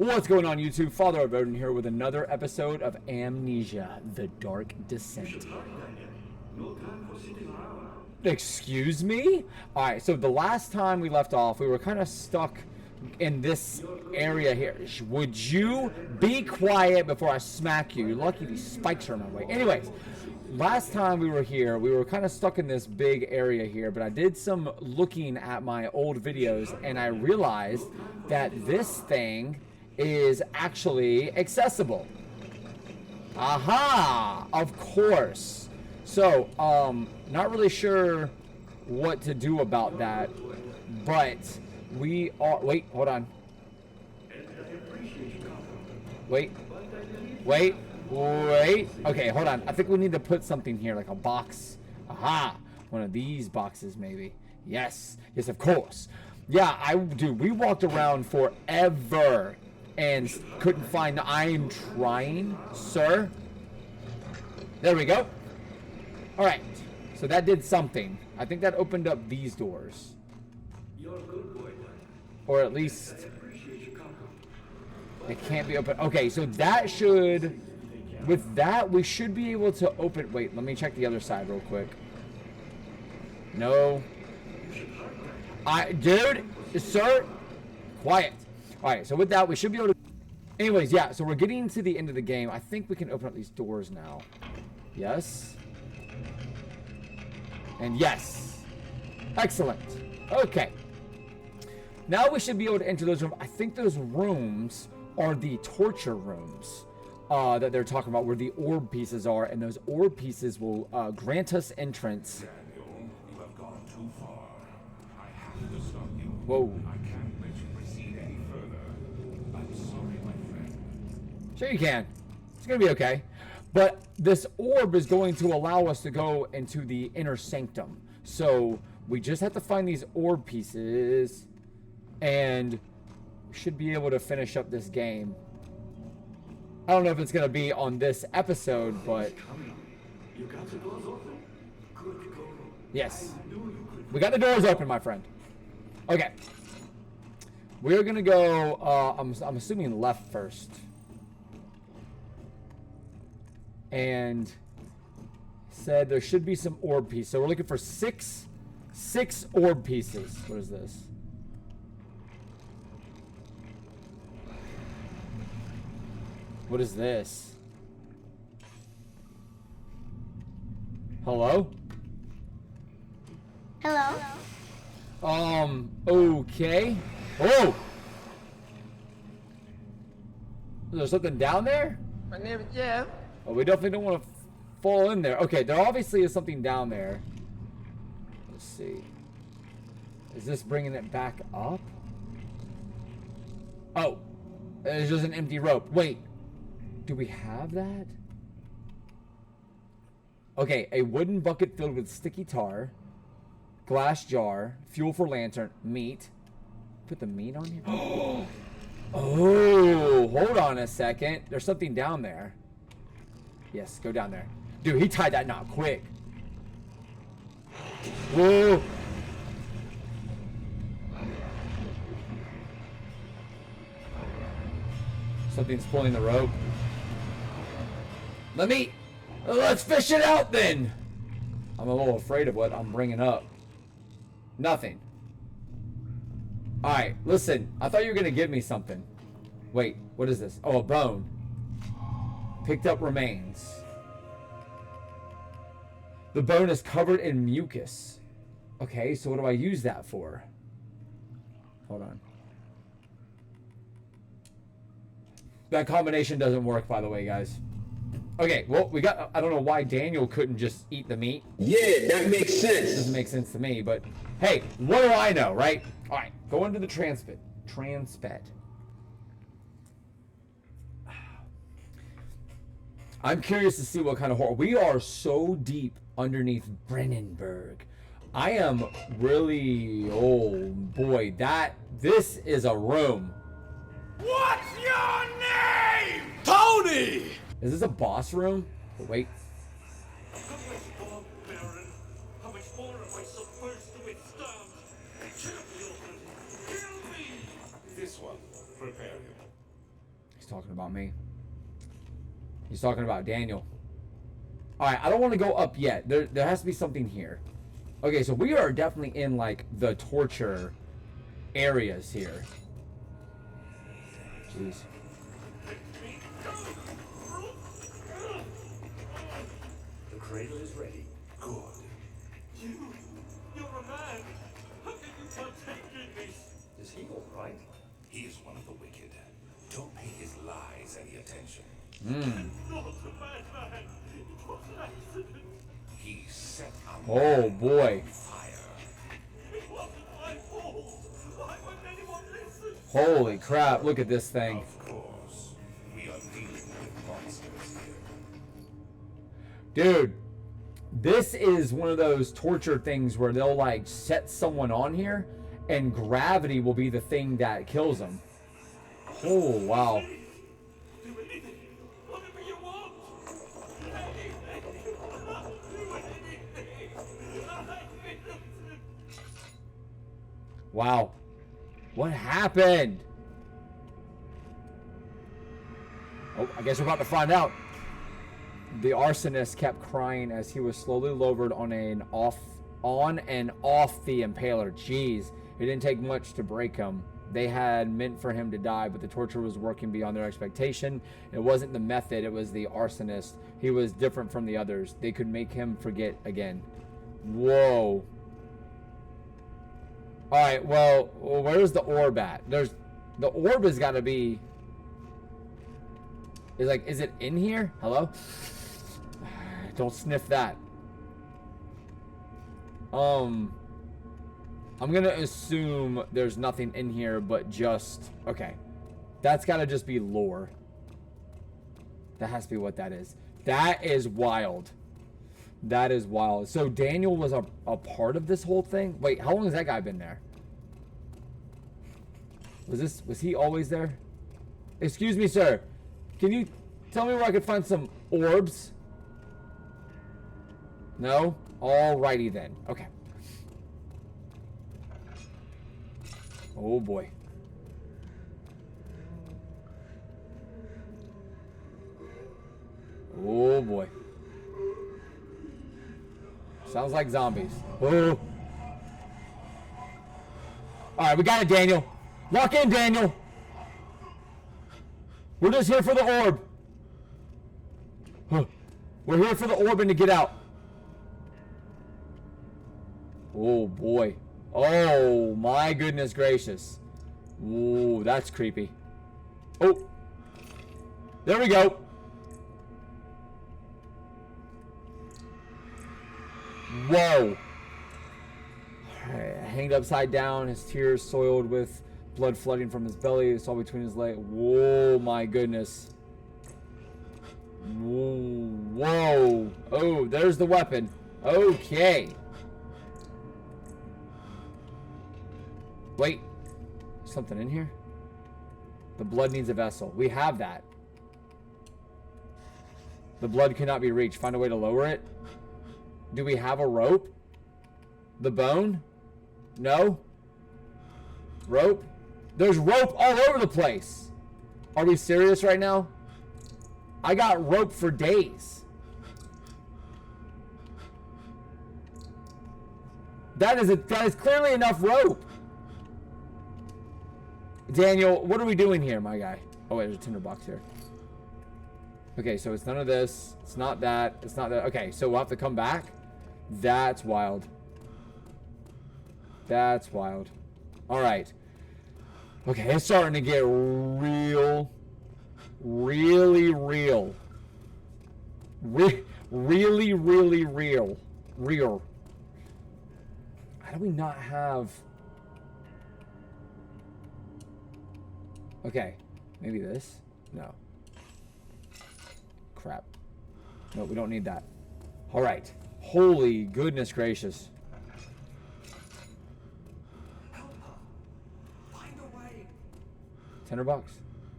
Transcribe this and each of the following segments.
What's going on, YouTube? Father of Odin here with another episode of Amnesia, The Dark Descent. Excuse me? Alright, so the last time we left off, we were kind of stuck in this area here. Would you be quiet before I smack you? You're lucky these spikes are in my way. Anyways, last time we were here, we were kind of stuck in this big area here, but I did some looking at my old videos, and I realized that this thing is actually accessible. Aha! Of course. So, not really sure what to do about that, but we are... Wait, hold on. Wait. Okay, hold on. I think we need to put something here, like a box. Aha! One of these boxes, maybe. Yes, of course. Yeah, dude, we walked around forever and couldn't find... I'm trying, sir. There we go. Alright, so that did something. I think that opened up these doors. Or at least... it can't be open. Okay, so that should... with that, we should be able to open... Wait, let me check the other side real quick. No. Dude, sir, quiet. Alright, so with that, we should be able to... Anyways, yeah, so we're getting to the end of the game. I think we can open up these doors now. Yes. And yes. Excellent. Okay. Now we should be able to enter those rooms. I think those rooms are the torture rooms that they're talking about, where the orb pieces are, and those orb pieces will grant us entrance. Daniel, you have gone too far. I have to stop you. Whoa. I can't let you proceed any further. I'm sorry, my friend. Sure you can. It's gonna be okay. But this orb is going to allow us to go into the inner sanctum. So we just have to find these orb pieces, and we should be able to finish up this game. I don't know if it's gonna be on this episode, but yes, we got the doors open, my friend. Okay, we're gonna go. I'm assuming left first. And said there should be some orb pieces. So we're looking for six orb pieces. What is this? What is this? Hello? Hello? Okay. Oh! Is there something down there? My name is Jeff. Oh, we definitely don't want to fall in there. Okay, there obviously is something down there. Let's see. Is this bringing it back up? Oh, it's just an empty rope. Wait, do we have that? Okay, a wooden bucket filled with sticky tar, glass jar, fuel for lantern, meat. Put the meat on here. Oh, hold on a second. There's something down there. Yes, go down there. Dude, he tied that knot quick. Whoa. Something's pulling the rope. Let's fish it out then. I'm a little afraid of what I'm bringing up. Nothing. Alright, listen. I thought you were going to give me something. Wait, what is this? Oh, a bone. Picked up remains. The bone is covered in mucus. Okay, so what do I use that for? Hold on. That combination doesn't work, by the way, guys. Okay, well, we got... I don't know why Daniel couldn't just eat the meat. Yeah, that makes sense. Doesn't make sense to me, but... hey, what do I know, right? Alright, go into the transpet. I'm curious to see what kind of horror. We are so deep underneath Brennenburg. I am really... oh, boy. This is a room. What's your name? Tony! Is this a boss room? Oh, wait. How much more am I supposed to withstand? Champion, kill me! This one, prepare him. talking about me. He's talking about Daniel. Alright, I don't want to go up yet. There has to be something here. Okay, so we are definitely in, like, the torture areas here. Jeez. The cradle is ready. Good. You're a man. How can you partake in this? Is he all right? He is one of the wicked. Don't pay his lies any attention. Not a bad man. It was an accident. He set up Oh, boy. fire. It wasn't my fault. Why wouldn't anyone listen? Holy crap, look at this thing. Of course, we are dealing with monsters here. Dude, this is one of those torture things where they'll, like, set someone on here, and gravity will be the thing that kills them. Oh, wow. Do anything. Whatever you want. Anything. Do anything. I'm innocent. Wow. What happened? Oh, I guess we're about to find out. The arsonist kept crying as he was slowly lowered on and off the impaler. Jeez, it didn't take much to break him. They had meant for him to die, but the torture was working beyond their expectation. It wasn't the method, it was the arsonist. He was different from the others. They could make him forget again. Whoa. Alright, well, where's the orb at? The orb has got to be... Is it in here? Hello? Don't sniff that. I'm gonna assume there's nothing in here but just... Okay. That's gotta just be lore. That has to be what that is. That is wild. That is wild. So Daniel was a part of this whole thing? Wait, how long has that guy been there? Was he always there? Excuse me, sir. Can you tell me where I could find some orbs? No? Alrighty then. Okay. Oh boy. Oh boy. Sounds like zombies. Oh. Alright, we got it, Daniel. Lock in, Daniel. We're just here for the orb. Huh. We're here for the orb and to get out. Oh boy. Oh my goodness gracious. Ooh, that's creepy. Oh. There we go. Whoa. Hanged upside down, his tears soiled with blood flooding from his belly. It's all between his legs. Whoa, my goodness. Whoa. Whoa. Oh, there's the weapon. Okay. Wait. Something in here? The blood needs a vessel. We have that. The blood cannot be reached. Find a way to lower it. Do we have a rope? The bone? No? Rope? There's rope all over the place. Are we serious right now? I got rope for days. That is clearly enough rope. Daniel, what are we doing here, my guy? Oh wait, there's a tinderbox here. Okay, so it's none of this. It's not that. It's not that. Okay, so we'll have to come back. That's wild. That's wild. Alright. Okay, it's starting to get real. Really real. Really real. Real. How do we not have... Okay. Maybe this? No. Crap. No, we don't need that. Alright. Holy goodness gracious. Find a way. $10.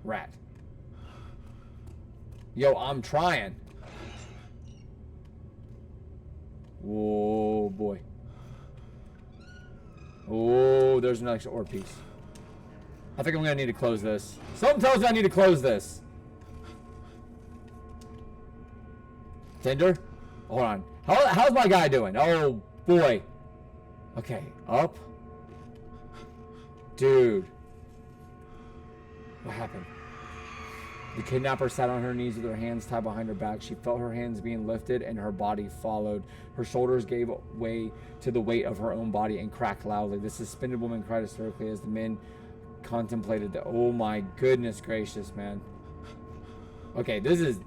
Rat. Yo, I'm trying. Whoa, boy. Oh, there's an extra ore piece. I think I'm gonna need to close this. Something tells me I need to close this. Tinder? Hold on. How's my guy doing? Oh, boy. Okay, up. Dude. What happened? The kidnapper sat on her knees with her hands tied behind her back. She felt her hands being lifted and her body followed. Her shoulders gave way to the weight of her own body and cracked loudly. The suspended woman cried hysterically as the men contemplated the... Oh my goodness gracious, man. Okay, this is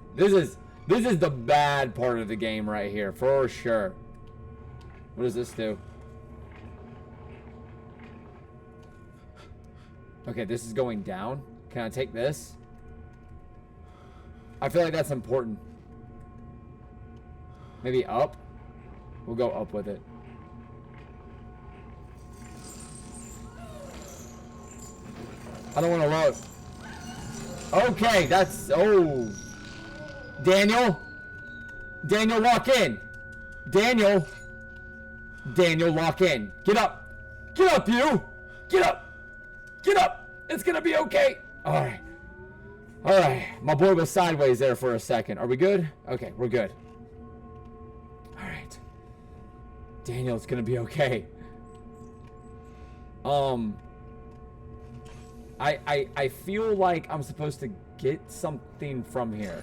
the bad part of the game right here, for sure. What does this do? Okay, this is going down. Can I take this? I feel like that's important. Maybe up? We'll go up with it. I don't want to load. Okay, that's... Oh. Daniel? Daniel, lock in. Daniel? Daniel, lock in. Get up. Get up, you. Get up. Get up. It's going to be okay. All right. All right. My boy was sideways there for a second. Are we good? Okay, we're good. All right. Daniel, it's going to be okay. I feel like I'm supposed to get something from here.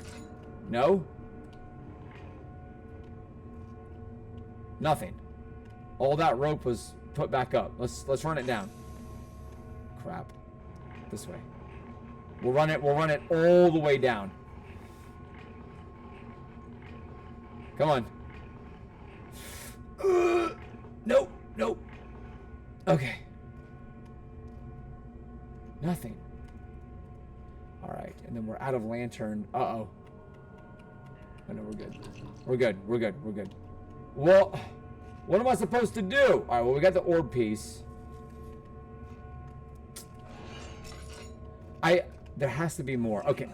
No? Nothing. All that rope was put back up. Let's run it down. Crap. This way. We'll run it all the way down. Come on. Nope, nope. Okay. Nothing. Alright, and then we're out of lantern. Uh-oh. Oh no, we're good. We're good, we're good, we're good. Well, what am I supposed to do? Alright, well, we got the orb piece. There has to be more. Okay.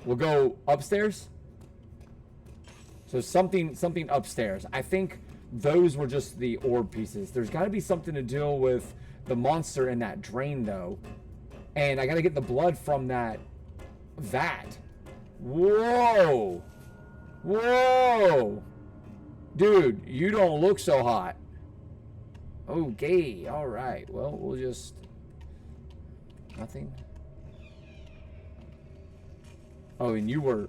We'll go upstairs. So something upstairs. I think those were just the orb pieces. There's got to be something to deal with the monster in that drain, though. And I got to get the blood from that vat. Whoa. Whoa. Dude, you don't look so hot. Okay. All right. Well, we'll just... Nothing. Oh, and you were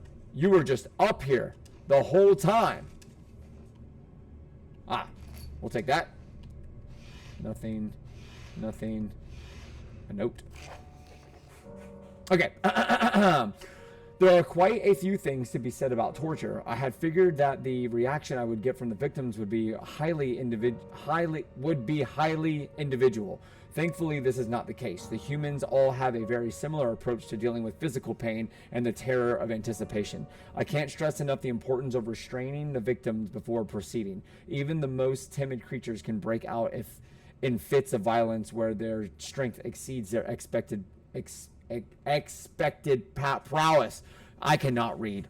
just up here the whole time. Ah, we'll take that. Nothing. Nothing. A note. Okay. There are quite a few things to be said about torture. I had figured that the reaction I would get from the victims would be highly individual. Thankfully, this is not the case. The humans all have a very similar approach to dealing with physical pain and the terror of anticipation. I can't stress enough the importance of restraining the victims before proceeding. Even the most timid creatures can break out in fits of violence where their strength exceeds their expected prowess. I cannot read.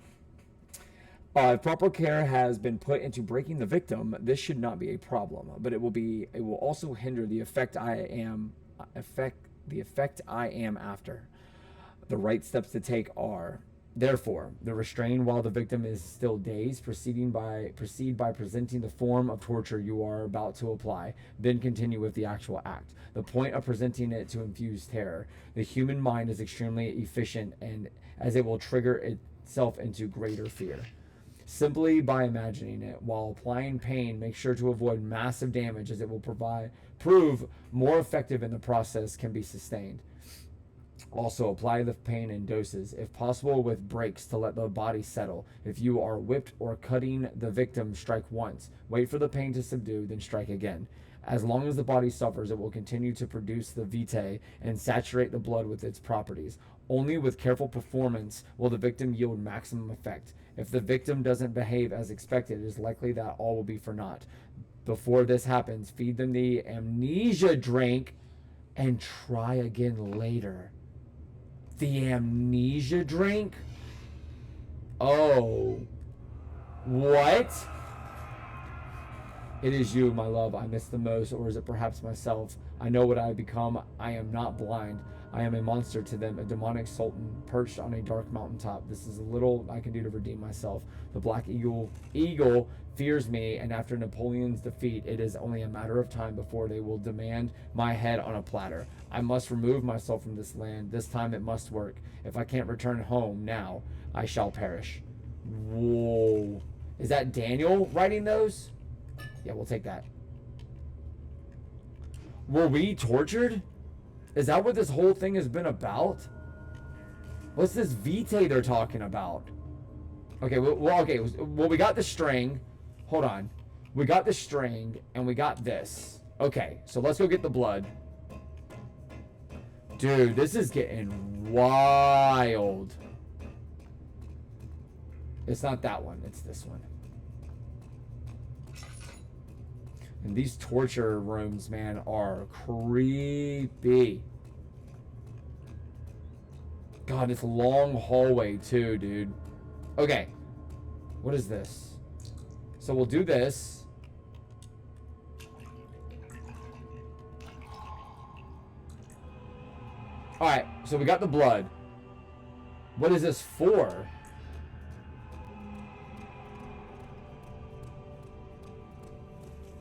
If proper care has been put into breaking the victim, this should not be a problem, but it will also hinder the effect I am after. The right steps to take are, therefore, the restrain while the victim is still dazed, proceed by presenting the form of torture you are about to apply, then continue with the actual act. The point of presenting it to infuse terror. The human mind is extremely efficient, and as it will trigger itself into greater fear. Simply by imagining it while applying pain, make sure to avoid massive damage, as it will prove more effective in the process can be sustained. Also, apply the pain in doses, if possible with breaks to let the body settle. If you are whipped or cutting the victim, strike once. Wait for the pain to subdue, then strike again. As long as the body suffers, it will continue to produce the vitae and saturate the blood with its properties. Only with careful performance will the victim yield maximum effect. If the victim doesn't behave as expected, it is likely that all will be for naught. Before this happens, feed them the amnesia drink and try again later. The amnesia drink? Oh. What? It is you, my love, I miss the most, or is it perhaps myself? I know what I have become. I am not blind. I am a monster to them, a demonic sultan perched on a dark mountaintop. This is a little I can do to redeem myself. The Black Eagle fears me, and after Napoleon's defeat, it is only a matter of time before they will demand my head on a platter. I must remove myself from this land. This time it must work. If I can't return home now, I shall perish. Whoa. Is that Daniel writing those? Yeah, we'll take that. Were we tortured? Is that what this whole thing has been about? What's this vitae they're talking about? Okay, well, we got the string. Hold on. We got the string, and we got this. Okay, so let's go get the blood. Dude, this is getting wild. It's not that one. It's this one. And these torture rooms, man, are creepy. God, this long hallway, too, dude. Okay. What is this? So we'll do this. Alright, so we got the blood. What is this for?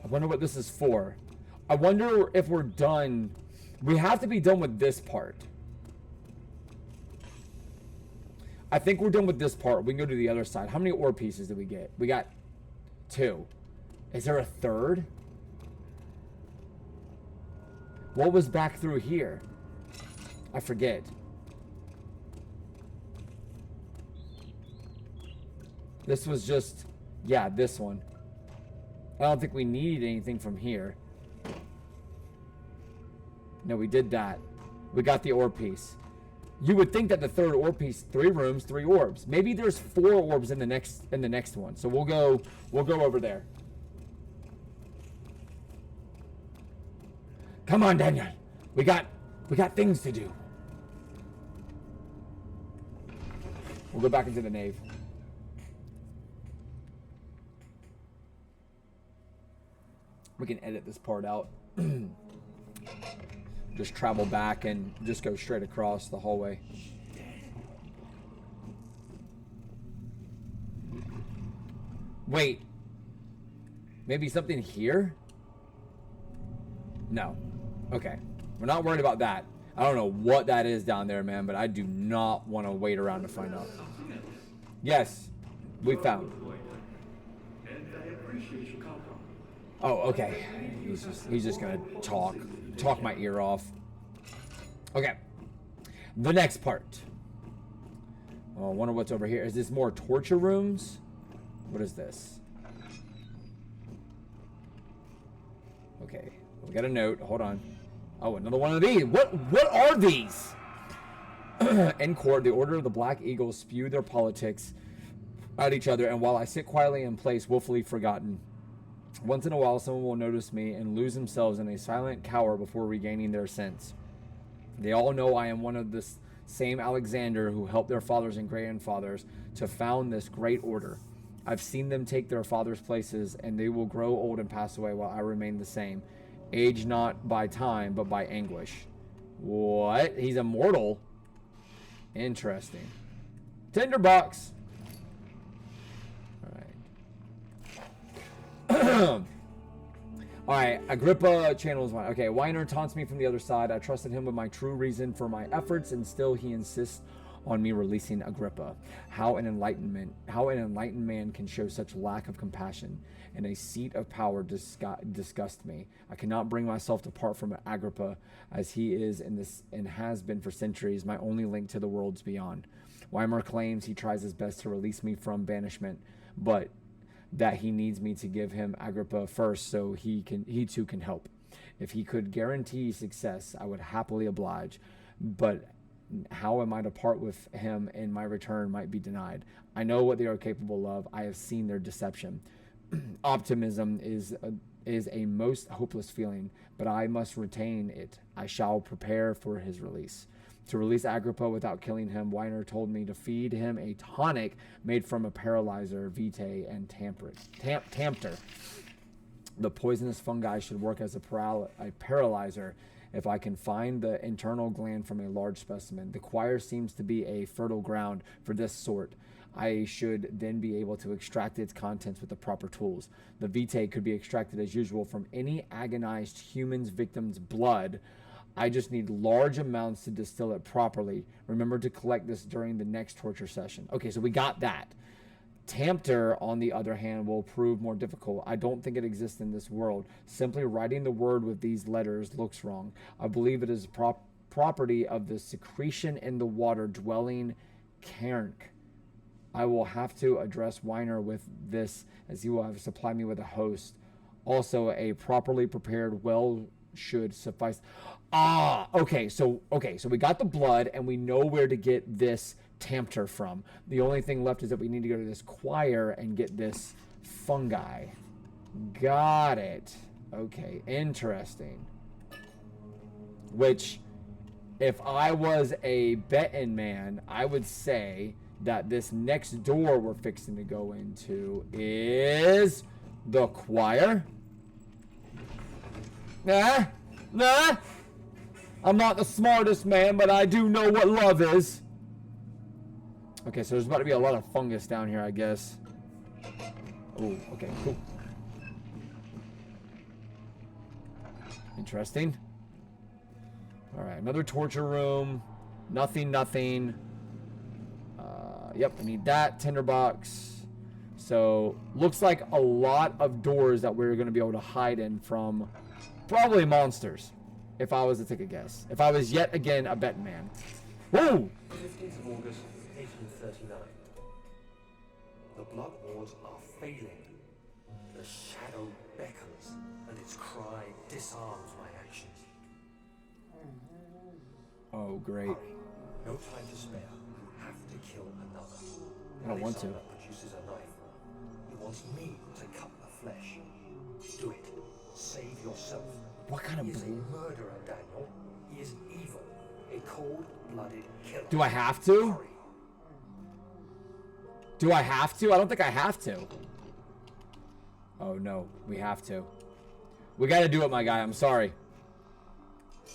I wonder what this is for. I wonder if we're done. We have to be done with this part. I think we're done with this part. We can go to the other side. How many ore pieces did we get? We got 2. Is there a third? What was back through here? I forget. This was just, yeah, this one. I don't think we need anything from here. No, we did that. We got the ore piece. You would think that the third ore piece, 3 rooms, 3 orbs. Maybe there's 4 orbs in the next one. So we'll go over there. Come on, Daniel. We got things to do. We'll go back into the nave. We can edit this part out. Just travel back and just go straight across the hallway. Wait. Maybe something here? No. Okay. We're not worried about that. I don't know what that is down there, man, but I do not want to wait around to find out. Yes. We found. Oh, okay. He's just gonna talk my ear off. Okay. The next part. Oh, I wonder what's over here. Is this more torture rooms? What is this? Okay. We got a note. Hold on. Oh, another one of these. What are these? In court, the Order of the Black Eagle spew their politics at each other, and while I sit quietly in place, willfully forgotten. Once in a while, someone will notice me and lose themselves in a silent cower before regaining their sense. They all know I am one of the same Alexander who helped their fathers and grandfathers to found this great order. I've seen them take their fathers' places, and they will grow old and pass away while I remain the same. Age not by time, but by anguish. What? He's immortal? Interesting. Tinderbox. Alright, Agrippa channels one. Okay, Weiner taunts me from the other side. I trusted him with my true reason for my efforts, and still he insists on me releasing Agrippa. How an enlightened man can show such lack of compassion and a seat of power disgusts me. I cannot bring myself to part from Agrippa, as he is in this and has been for centuries my only link to the worlds beyond. Weimar claims he tries his best to release me from banishment, but that he needs me to give him Agrippa first so he too can help. If he could guarantee success, I would happily oblige, but how am I to part with him and my return might be denied? I know what they are capable of. I have seen their deception. Optimism is a most hopeless feeling, but I must retain it. I shall prepare for his release. To release Agrippa without killing him, Weiner told me to feed him a tonic made from a paralyzer, vitae, and tampter. The poisonous fungi should work as a paralyzer, if I can find the internal gland from a large specimen. The choir seems to be a fertile ground for this sort. I should then be able to extract its contents with the proper tools. The vitae could be extracted as usual from any agonized human's victim's blood. I just need large amounts to distill it properly. Remember to collect this during the next torture session. Okay, so we got that. Tamter, on the other hand, will prove more difficult. I don't think it exists in this world. Simply writing the word with these letters looks wrong. I believe it is property of the secretion in the water dwelling cairn. I will have to address Weiner with this, as he will have supplied me with a host. Also, a properly prepared well should suffice. Okay, so we got the blood, and we know where to get this Tamter from. The only thing left is that we need to go to this choir and get this fungi. Got it. Okay, interesting. Which, if I was a betting man, I would say that this next door we're fixing to go into is the choir. Nah. I'm not the smartest man, but I do know what love is. Okay, so there's about to be a lot of fungus down here, I guess. Oh, okay, cool. Interesting. All right, another torture room. Nothing. Yep, I need that. Tinderbox. So, looks like a lot of doors that we're going to be able to hide in from probably monsters, if I was to take a guess. If I was yet again a betting man. Whoa! 15th of August, 1839. The blood wars are failing. The shadow beckons, and its cry disarms my actions. Oh, great. Hurry. No time to spare. You have to kill another. I don't want to. Alexander produces a knife. He wants me to cut the flesh. Do it. Save yourself. What kind of He is a blue? murderer, Daniel. He is evil. A cold-blooded killer. Do I have to? Hurry. Do I have to? I don't think I have to. Oh, no. We have to. We got to do it, my guy. I'm sorry.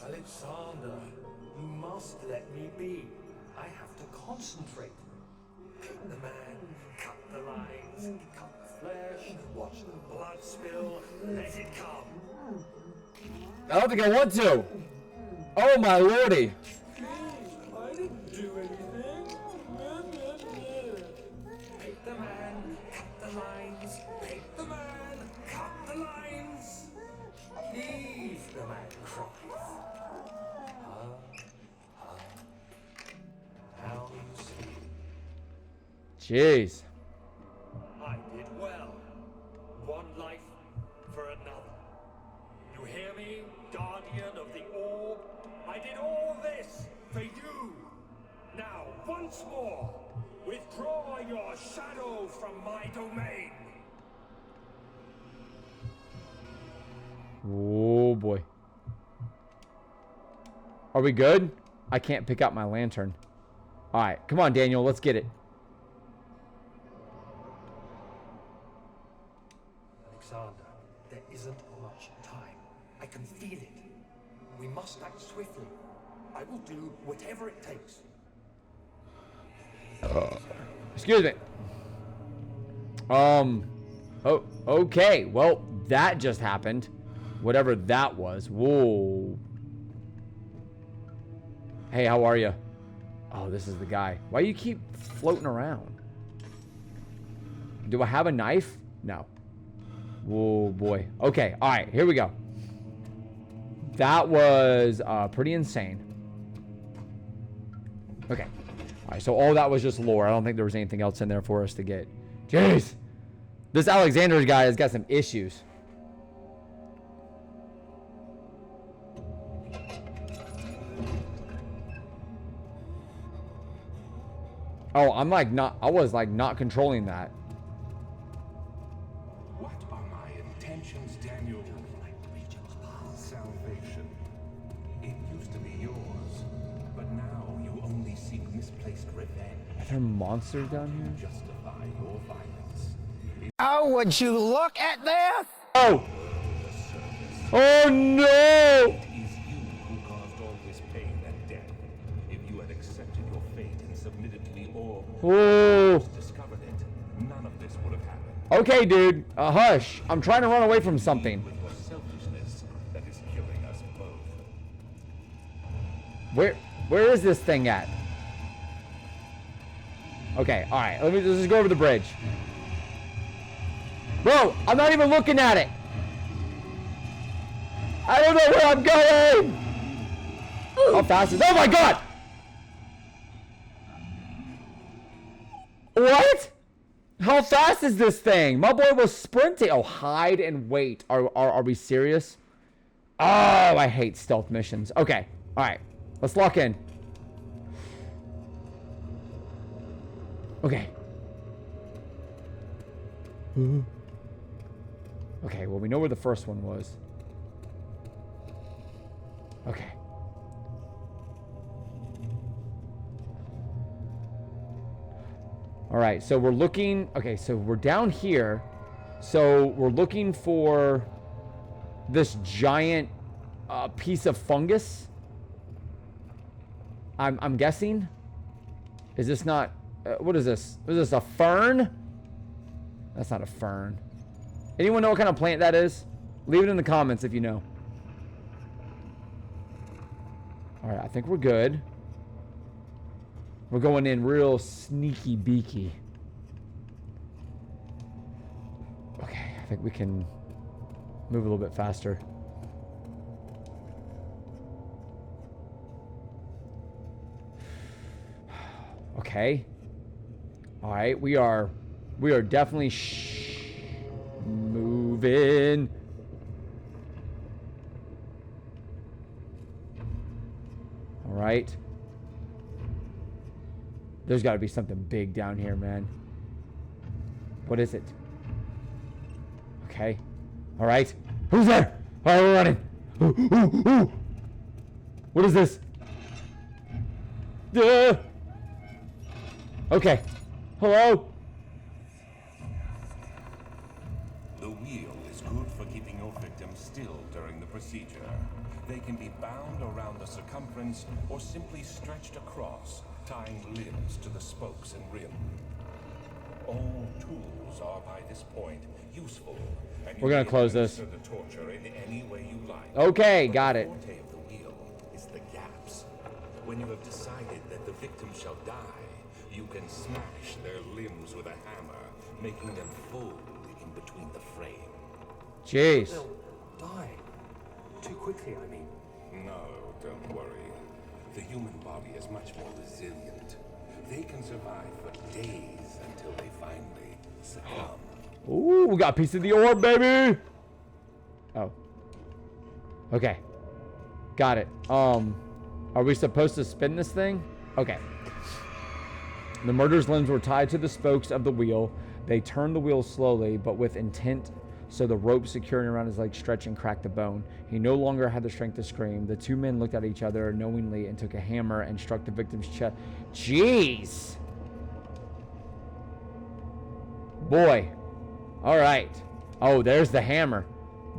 Alexander, you must let me be. I have to concentrate. Pick the man, cut the lines, cut the flesh, watch the blood spill, let it come. I don't think I want to. Oh, my lordy. I didn't do anything. Pick the man, cut the lines. Pick the man, cut the lines. Please, the man cries. How you see. Jeez. I did well. One life for another. You hear me, guardian of the orb? I did all this for you. Now, once more, withdraw your shadow from my domain. Oh, boy. Are we good? I can't pick up my lantern. All right, come on, Daniel. Let's get it. Alexander, there isn't much time. I can feel it. We must act swiftly. I will do whatever it takes. Excuse me. Oh, okay. Well, that just happened. Whatever that was. Whoa. Hey, how are you? Oh, this is the guy. Why do you keep floating around? Do I have a knife? No. Whoa, boy. Okay, all right, here we go. That was pretty insane. Okay. All right, so all that was just lore. I don't think there was anything else in there for us to get. Jeez. This Alexander guy has got some issues. Oh, I was like not controlling that. What are my intentions, Daniel? Salvation. It used to be yours, but now you only seek misplaced revenge. Are there monsters down here? Justify your violence. Oh, would you look at this? Oh! Oh no! It is you who orb Ooh. discovered it, none of this would have happened. Okay, dude. Hush. I'm trying to run away from something. With your selfishness that is killing us both. Where is this thing at? Okay, all right. Let's just go over the bridge. Bro, I'm not even looking at it. I don't know where I'm going. How fast is? Oh my god! What? How fast is this thing? My boy was sprinting. Oh, hide and wait. Are we serious? Oh, I hate stealth missions. Okay, all right. Let's lock in. Okay. Okay, well, we know where the first one was. Okay. All right, so we're looking... Okay, so we're down here. So we're looking for this giant piece of fungus. I'm guessing. Is this not... what is this? Is this a fern? That's not a fern. Anyone know what kind of plant that is? Leave it in the comments if you know. All right, I think we're good. We're going in real sneaky beaky. Okay, I think we can move a little bit faster. Okay. All right, we are definitely moving. All right. There's got to be something big down here, man. What is it? Okay. All right. Who's there? All right, we're running. Ooh, ooh, ooh. What is this? Okay. Hello? The wheel is good for keeping your victim still during the procedure. They can be bound around the circumference or simply stretched across, tying limbs to the spokes and rim. All tools are by this point useful. And We're gonna close this. The torture in any way you like. Okay, But got the it. forte of the wheel is the gaps. When you have decided that the victim shall die, you can smash their limbs with a hammer, making them fold in between the frame. Jeez. They'll die. Too quickly, I mean. No, don't worry. The human body is much more resilient. They can survive for days until they finally succumb. Ooh, we got a piece of the orb, baby. Oh. Okay. Got it. Are we supposed to spin this thing? Okay. The murderer's limbs were tied to the spokes of the wheel. They turned the wheel slowly, but with intent, so the rope securing around his leg stretched and cracked the bone. He no longer had the strength to scream. The two men looked at each other knowingly and took a hammer and struck the victim's chest. Jeez! Boy. All right. Oh, there's the hammer.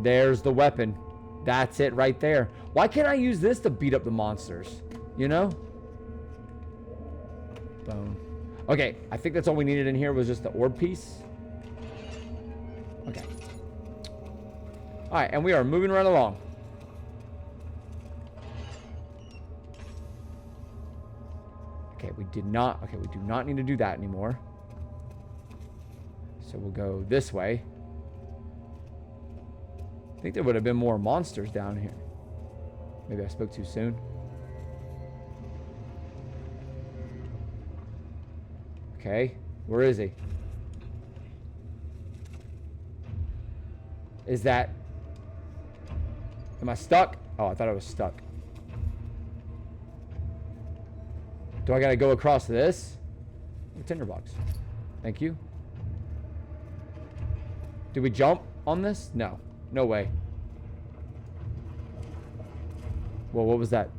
There's the weapon. That's it right there. Why can't I use this to beat up the monsters? You know? Bone. Okay, I think that's all we needed in here was just the orb piece. Okay. All right, and we are moving right along. Okay, we do not need to do that anymore. So we'll go this way. I think there would have been more monsters down here. Maybe I spoke too soon. Okay, where is he? Is that... Am I stuck? Oh, I thought I was stuck. Do I gotta go across this? A tinderbox. Thank you. Do we jump on this? No. No way. Whoa, what was that?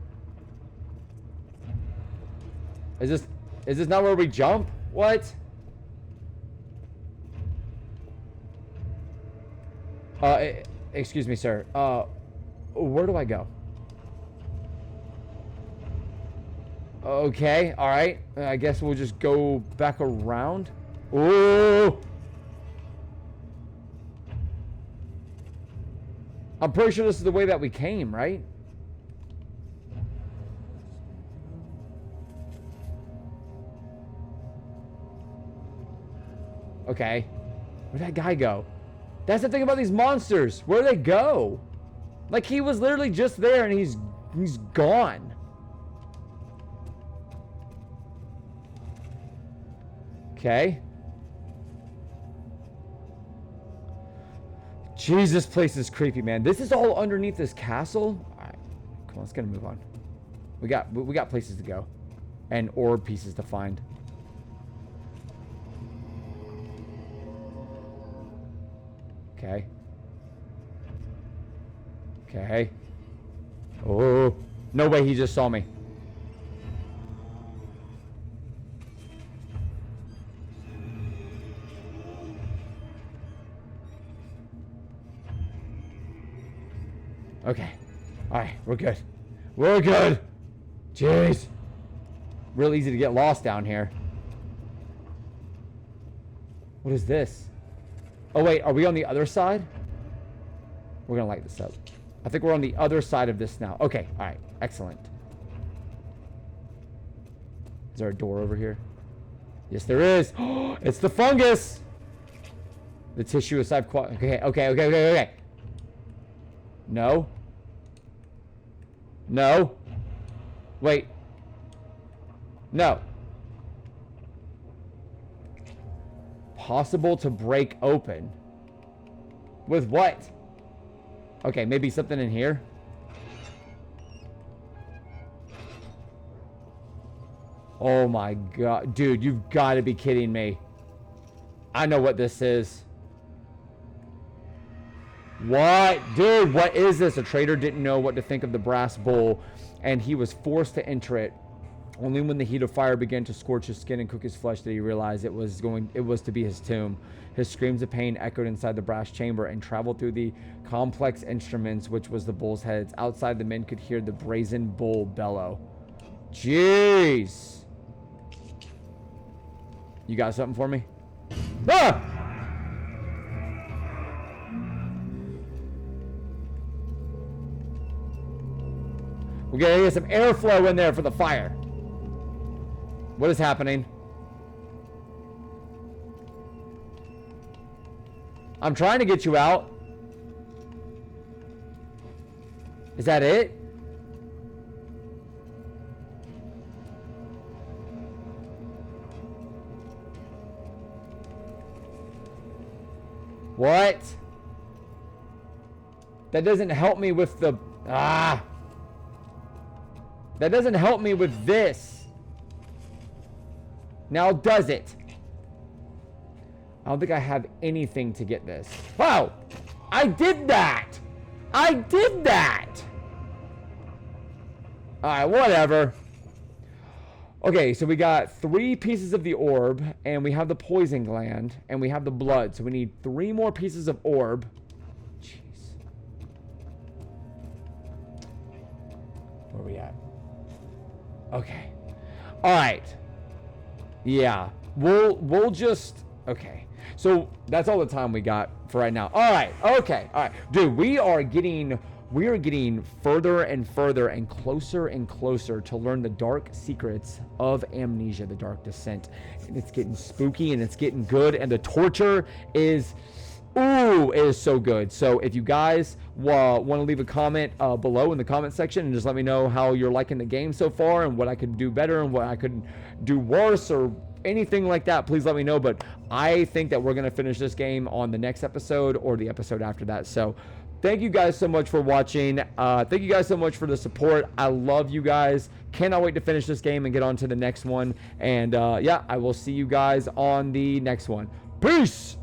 Is this not where we jump? What? Excuse me, sir. Where do I go? Okay, all right. I guess we'll just go back around. Ooh. I'm pretty sure this is the way that we came, right? Okay. Where'd that guy go? That's the thing about these monsters. Where'd they go? Like, he was literally just there and he's gone. Okay. Jeez, this place is creepy, man. This is all underneath this castle. All right, come on, let's get to move on. We got places to go, and orb pieces to find. Okay. Okay. Oh, no way! He just saw me. Okay. Alright, we're good. We're good. Jeez. Real easy to get lost down here. What is this? Oh, wait. Are we on the other side? We're going to light this up. I think we're on the other side of this now. Okay. Alright. Excellent. Is there a door over here? Yes, there is. It's the fungus. The tissue aside. Okay. No. No. Wait. No. Possible to break open. With what? Okay, maybe something in here. Oh my god. Dude, you've got to be kidding me. I know what this is. What? Dude, what is this? A trader didn't know what to think of the brass bowl, and he was forced to enter it. Only when the heat of fire began to scorch his skin and cook his flesh did he realize it was to be his tomb. His screams of pain echoed inside the brass chamber and traveled through the complex instruments, which was the bull's heads. Outside, the men could hear the brazen bull bellow. Jeez. You got something for me? Ah! We're gonna get some airflow in there for the fire. What is happening? I'm trying to get you out. Is that it? What? That doesn't help me with the... Ah! That doesn't help me with this. Now does it? I don't think I have anything to get this. Wow! I did that! I did that! Alright, whatever. Okay, so we got 3 pieces of the orb, and we have the poison gland, and we have the blood. So we need 3 more pieces of orb. Jeez. Where are we at? Okay. Alright. Yeah. We'll just... Okay. So, that's all the time we got for right now. Alright. Okay. Alright. Dude, we are getting further and further and closer to learn the dark secrets of Amnesia, the Dark Descent. And it's getting spooky and it's getting good, and the torture is... Ooh, it is so good. So if you guys want to leave a comment below in the comment section and just let me know how you're liking the game so far and what I could do better and what I could do worse or anything like that, please let me know. But I think that we're going to finish this game on the next episode or the episode after that. So thank you guys so much for watching. Thank you guys so much for the support. I love you guys. Cannot wait to finish this game and get on to the next one. And yeah, I will see you guys on the next one. Peace!